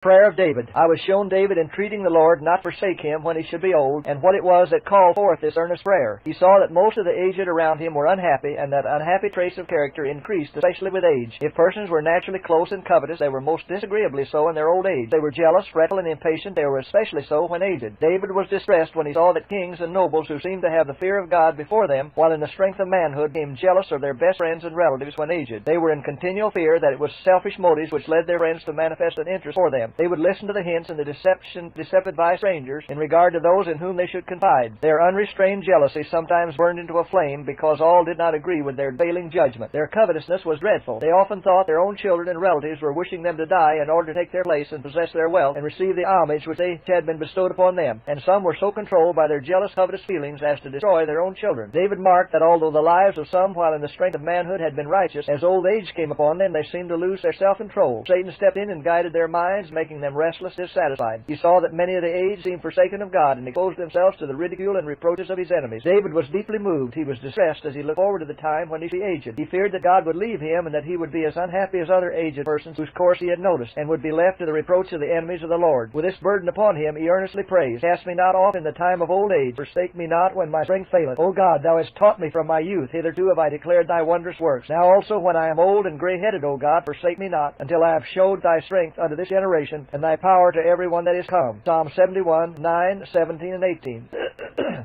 Prayer of David. I was shown David entreating the Lord not forsake him when he should be old, and what it was that called forth this earnest prayer. He saw that most of the aged around him were unhappy, and that unhappy traits of character increased, especially with age. If persons were naturally close and covetous, they were most disagreeably so in their old age. They were jealous, fretful, and impatient. They were especially so when aged. David was distressed when he saw that kings and nobles who seemed to have the fear of God before them, while in the strength of manhood, became jealous of their best friends and relatives when aged. They were in continual fear that it was selfish motives which led their friends to manifest an interest for them. They would listen to the hints and the deceptive advice of strangers in regard to those in whom they should confide. Their unrestrained jealousy sometimes burned into a flame because all did not agree with their failing judgment. Their covetousness was dreadful. They often thought their own children and relatives were wishing them to die in order to take their place and possess their wealth and receive the homage which they had been bestowed upon them. And some were so controlled by their jealous, covetous feelings as to destroy their own children. David marked that although the lives of some while in the strength of manhood had been righteous, as old age came upon them, they seemed to lose their self-control. Satan stepped in and guided their minds, making them restless, dissatisfied. He saw that many of the aged seemed forsaken of God and exposed themselves to the ridicule and reproaches of his enemies. David was deeply moved. He was distressed as he looked forward to the time when he should be aged. He feared that God would leave him and that he would be as unhappy as other aged persons whose course he had noticed, and would be left to the reproach of the enemies of the Lord. With this burden upon him, he earnestly prays, Cast me not off in the time of old age, forsake me not when my strength faileth. O God, thou hast taught me from my youth, hitherto have I declared thy wondrous works. Now also when I am old and gray-headed, O God, forsake me not, until I have showed thy strength unto this generation, and thy power to every one that is come. Psalm 71, 9, 17, and 18.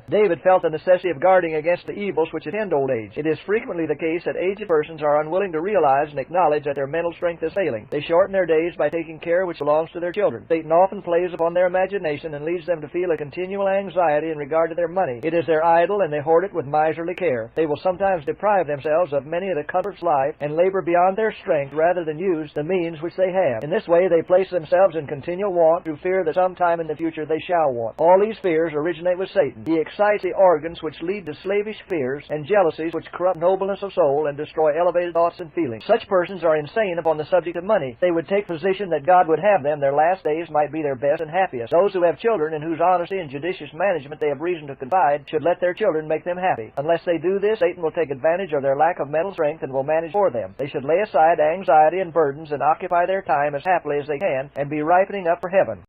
David felt the necessity of guarding against the evils which attend old age. It is frequently the case that aged persons are unwilling to realize and acknowledge that their mental strength is failing. They shorten their days by taking care which belongs to their children. Satan often plays upon their imagination and leads them to feel a continual anxiety in regard to their money. It is their idol, and they hoard it with miserly care. They will sometimes deprive themselves of many of the comforts of life and labor beyond their strength rather than use the means which they have. In this way they place themselves in continual want through fear that sometime in the future they shall want. All these fears originate with Satan. He excites the organs which lead to slavish fears and jealousies which corrupt nobleness of soul and destroy elevated thoughts and feelings. Such persons are insane upon the subject of money. They would take position that God would have them their last days might be their best and happiest. Those who have children in whose honesty and judicious management they have reason to confide should let their children make them happy. Unless they do this, Satan will take advantage of their lack of mental strength and will manage for them. They should lay aside anxiety and burdens and occupy their time as happily as they can and be ripening up for heaven.